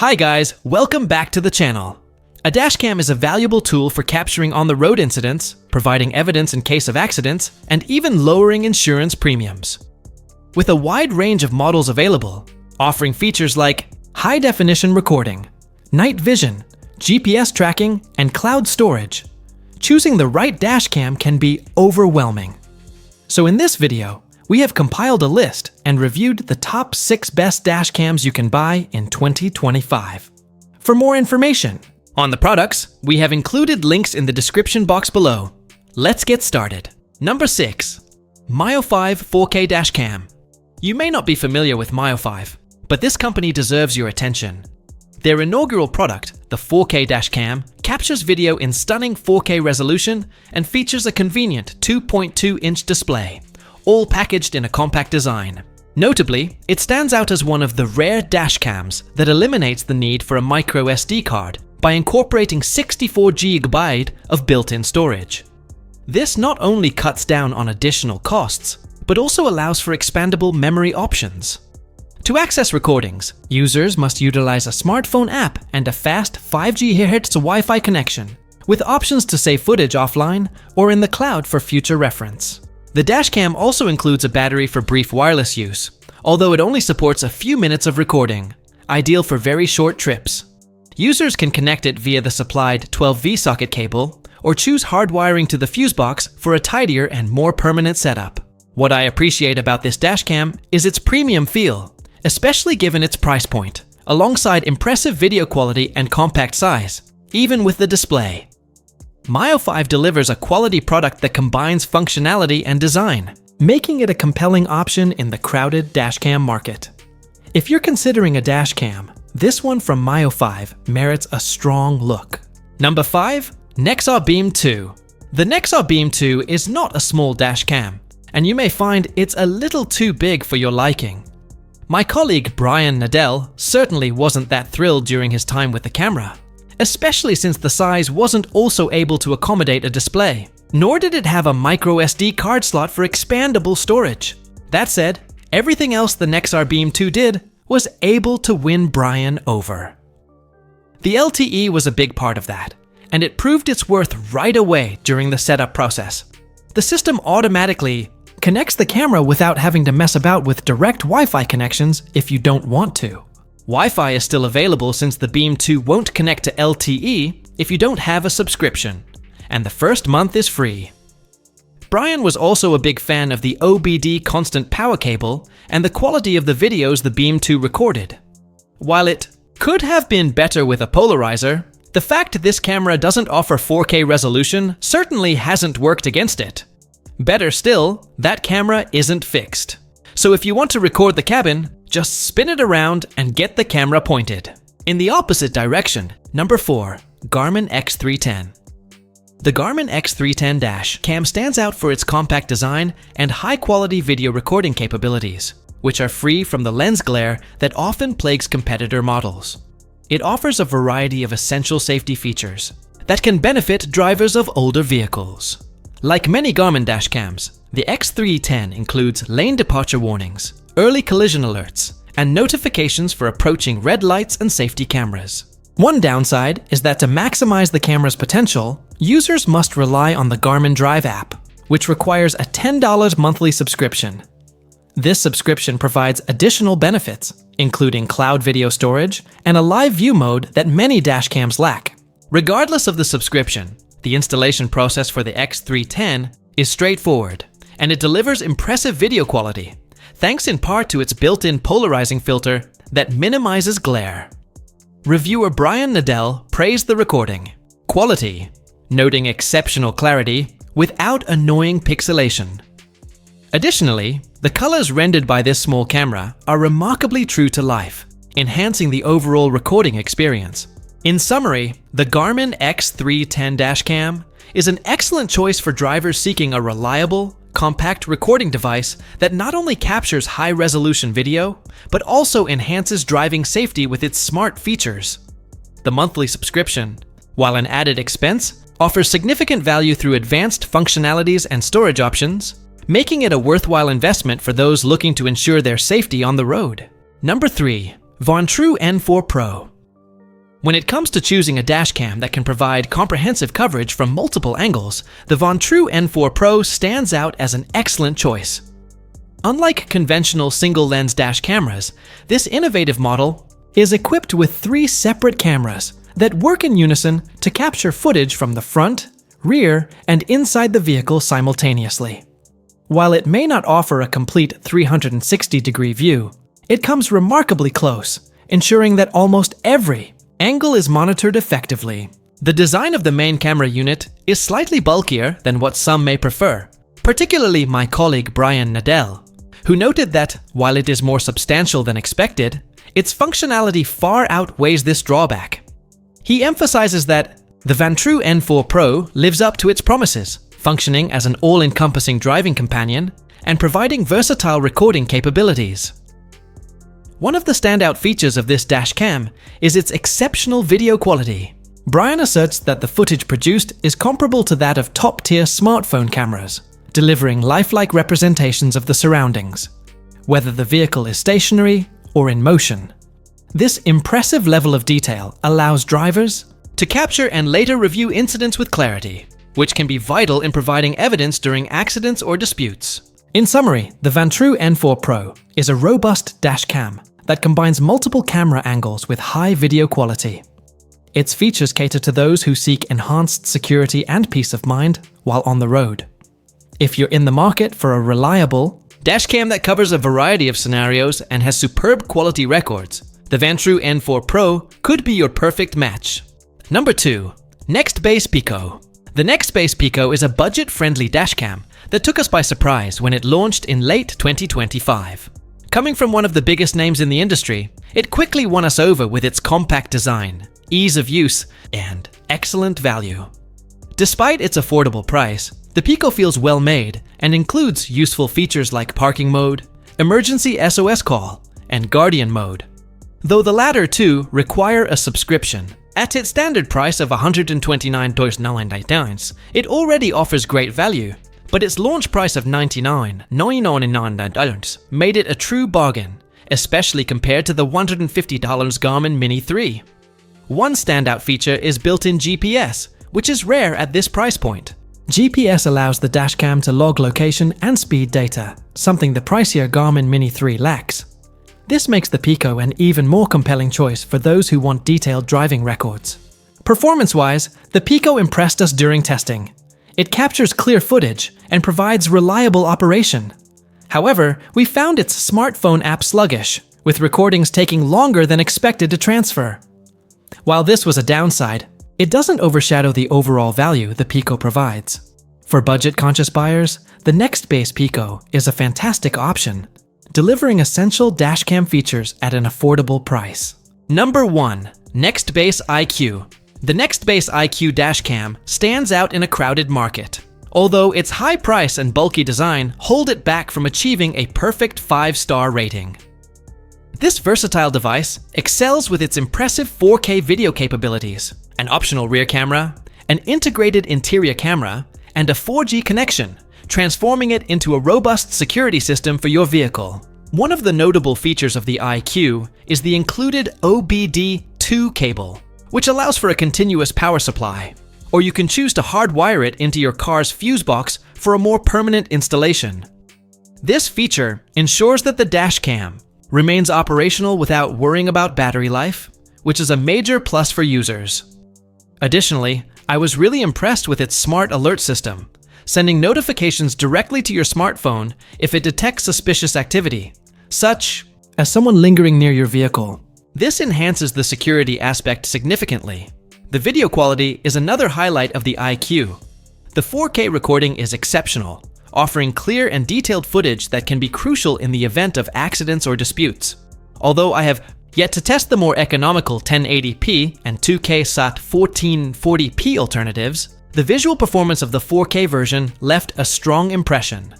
Hi guys, welcome back to the channel. A dashcam is a valuable tool for capturing on-the-road incidents, providing evidence in case of accidents, and even lowering insurance premiums. With a wide range of models available, offering features like high-definition recording, night vision, GPS tracking, and cloud storage, choosing the right dashcam can be overwhelming. So in this video, we have compiled a list and reviewed the top 6 best dashcams you can buy in 2025. For more information on the products, we have included links in the description box below. Let's get started. Number 6. Miofive 4K DashCam. You may not be familiar with Miofive, but this company deserves your attention. Their inaugural product, the 4K DashCam, captures video in stunning 4K resolution and features a convenient 2.2-inch display, all packaged in a compact design. Notably, it stands out as one of the rare dashcams that eliminates the need for a micro SD card by incorporating 64 GB of built-in storage. This not only cuts down on additional costs, but also allows for expandable memory options. To access recordings, users must utilize a smartphone app and a fast 5 GHz Wi-Fi connection, with options to save footage offline or in the cloud for future reference. The dashcam also includes a battery for brief wireless use, although it only supports a few minutes of recording, ideal for very short trips. Users can connect it via the supplied 12V socket cable or choose hardwiring to the fuse box for a tidier and more permanent setup. What I appreciate about this dashcam is its premium feel, especially given its price point, alongside impressive video quality and compact size, even with the display. Miofive delivers a quality product that combines functionality and design, making it a compelling option in the crowded dashcam market. If you're considering a dashcam, this one from Miofive merits a strong look. Number 5. Nexar Beam 2. The Nexar Beam 2 is not a small dashcam, and you may find it's a little too big for your liking. My colleague Brian Nadell certainly wasn't that thrilled during his time with the camera, especially since the size wasn't also able to accommodate a display, nor did it have a micro SD card slot for expandable storage. That said, everything else the Nexar Beam 2 did was able to win Brian over. The LTE was a big part of that, and it proved its worth right away during the setup process. The system automatically connects the camera without having to mess about with direct Wi-Fi connections if you don't want to. Wi-Fi is still available since the Beam 2 won't connect to LTE if you don't have a subscription, and the first month is free. Brian was also a big fan of the OBD constant power cable and the quality of the videos the Beam 2 recorded. While it could have been better with a polarizer, the fact this camera doesn't offer 4K resolution certainly hasn't worked against it. Better still, that camera isn't fixed. So if you want to record the cabin, just spin it around and get the camera pointed. In the opposite direction, number 4, Garmin X310. The Garmin X310 DashCam stands out for its compact design and high-quality video recording capabilities, which are free from the lens glare that often plagues competitor models. It offers a variety of essential safety features that can benefit drivers of older vehicles. Like many Garmin dashcams, the X310 includes lane departure warnings, early collision alerts, and notifications for approaching red lights and safety cameras. One downside is that to maximize the camera's potential, users must rely on the Garmin Drive app, which requires a $10 monthly subscription. This subscription provides additional benefits, including cloud video storage and a live view mode that many dashcams lack. Regardless of the subscription, the installation process for the X310 is straightforward, and it delivers impressive video quality, thanks in part to its built-in polarizing filter that minimizes glare. Reviewer Brian Nadell praised the recording quality, noting exceptional clarity without annoying pixelation. Additionally, the colors rendered by this small camera are remarkably true to life, enhancing the overall recording experience. In summary, the Garmin X310 DashCam is an excellent choice for drivers seeking a reliable, compact recording device that not only captures high-resolution video, but also enhances driving safety with its smart features. The monthly subscription, while an added expense, offers significant value through advanced functionalities and storage options, making it a worthwhile investment for those looking to ensure their safety on the road. Number 3. Vontrue N4 Pro. When it comes to choosing a dashcam that can provide comprehensive coverage from multiple angles, the Vontrue N4 Pro stands out as an excellent choice. Unlike conventional single-lens dash cameras, this innovative model is equipped with 3 separate cameras that work in unison to capture footage from the front, rear, and inside the vehicle simultaneously. While it may not offer a complete 360-degree view, it comes remarkably close, ensuring that almost every angle is monitored effectively. The design of the main camera unit is slightly bulkier than what some may prefer, particularly my colleague Brian Nadell, who noted that while it is more substantial than expected, its functionality far outweighs this drawback. He emphasizes that the Vontrue N4 Pro lives up to its promises, functioning as an all-encompassing driving companion and providing versatile recording capabilities. One of the standout features of this dashcam is its exceptional video quality. Brian asserts that the footage produced is comparable to that of top-tier smartphone cameras, delivering lifelike representations of the surroundings, whether the vehicle is stationary or in motion. This impressive level of detail allows drivers to capture and later review incidents with clarity, which can be vital in providing evidence during accidents or disputes. In summary, the Vontrue N4 Pro is a robust dashcam that combines multiple camera angles with high video quality. Its features cater to those who seek enhanced security and peace of mind while on the road. If you're in the market for a reliable dashcam that covers a variety of scenarios and has superb quality records, the Vontrue N4 Pro could be your perfect match. Number 2. Nextbase Piqo. The Nextbase Piqo is a budget-friendly dashcam that took us by surprise when it launched in late 2025. Coming from one of the biggest names in the industry, it quickly won us over with its compact design, ease of use, and excellent value. Despite its affordable price, the Piqo feels well made and includes useful features like parking mode, emergency SOS call, and Guardian mode. Though the latter two require a subscription. At its standard price of $129.99, it already offers great value, but its launch price of $99.99 made it a true bargain, especially compared to the $150 Garmin Mini 3. One standout feature is built-in GPS, which is rare at this price point. GPS allows the dashcam to log location and speed data, something the pricier Garmin Mini 3 lacks. This makes the Piqo an even more compelling choice for those who want detailed driving records. Performance-wise, the Piqo impressed us during testing. It captures clear footage and provides reliable operation. However, we found its smartphone app sluggish, with recordings taking longer than expected to transfer. While this was a downside, it doesn't overshadow the overall value the Piqo provides. For budget-conscious buyers, the Nextbase Piqo is a fantastic option, delivering essential dashcam features at an affordable price. Number 1. Nextbase IQ. The Nextbase IQ dashcam stands out in a crowded market, although its high price and bulky design hold it back from achieving a perfect 5-star rating. This versatile device excels with its impressive 4K video capabilities, an optional rear camera, an integrated interior camera, and a 4G connection, transforming it into a robust security system for your vehicle. One of the notable features of the IQ is the included OBD2 cable, which allows for a continuous power supply, or you can choose to hardwire it into your car's fuse box for a more permanent installation. This feature ensures that the dashcam remains operational without worrying about battery life, which is a major plus for users. Additionally, I was really impressed with its smart alert system, sending notifications directly to your smartphone if it detects suspicious activity, such as someone lingering near your vehicle. This enhances the security aspect significantly. The video quality is another highlight of the IQ. The 4K recording is exceptional, offering clear and detailed footage that can be crucial in the event of accidents or disputes. Although I have yet to test the more economical 1080p and 2K SAT 1440p alternatives, the visual performance of the 4K version left a strong impression.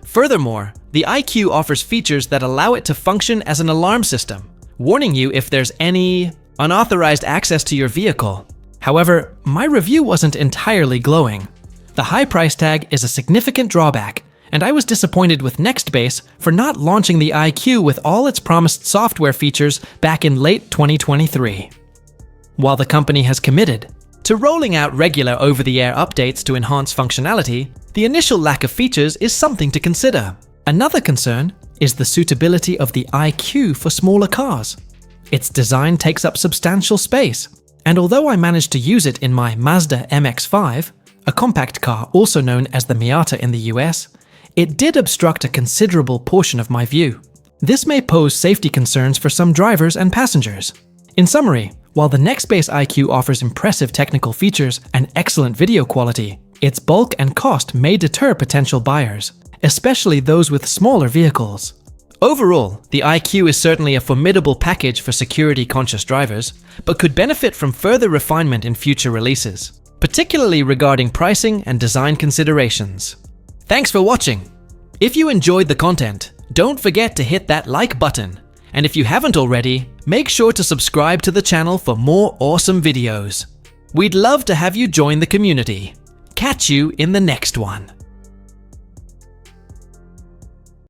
Furthermore, the IQ offers features that allow it to function as an alarm system, warning you if there's any unauthorized access to your vehicle. However, my review wasn't entirely glowing. The high price tag is a significant drawback, and I was disappointed with Nextbase for not launching the IQ with all its promised software features back in late 2023. While the company has committed to rolling out regular over-the-air updates to enhance functionality, the initial lack of features is something to consider. Another concern is the suitability of the IQ for smaller cars. Its design takes up substantial space, and although I managed to use it in my Mazda MX-5, a compact car also known as the Miata in the US, it did obstruct a considerable portion of my view. This may pose safety concerns for some drivers and passengers. In summary, while the Nextbase IQ offers impressive technical features and excellent video quality, its bulk and cost may deter potential buyers, especially those with smaller vehicles. Overall, the IQ is certainly a formidable package for security-conscious drivers, but could benefit from further refinement in future releases, particularly regarding pricing and design considerations. Thanks for watching! If you enjoyed the content, don't forget to hit that like button, and if you haven't already, make sure to subscribe to the channel for more awesome videos. We'd love to have you join the community. Catch you in the next one.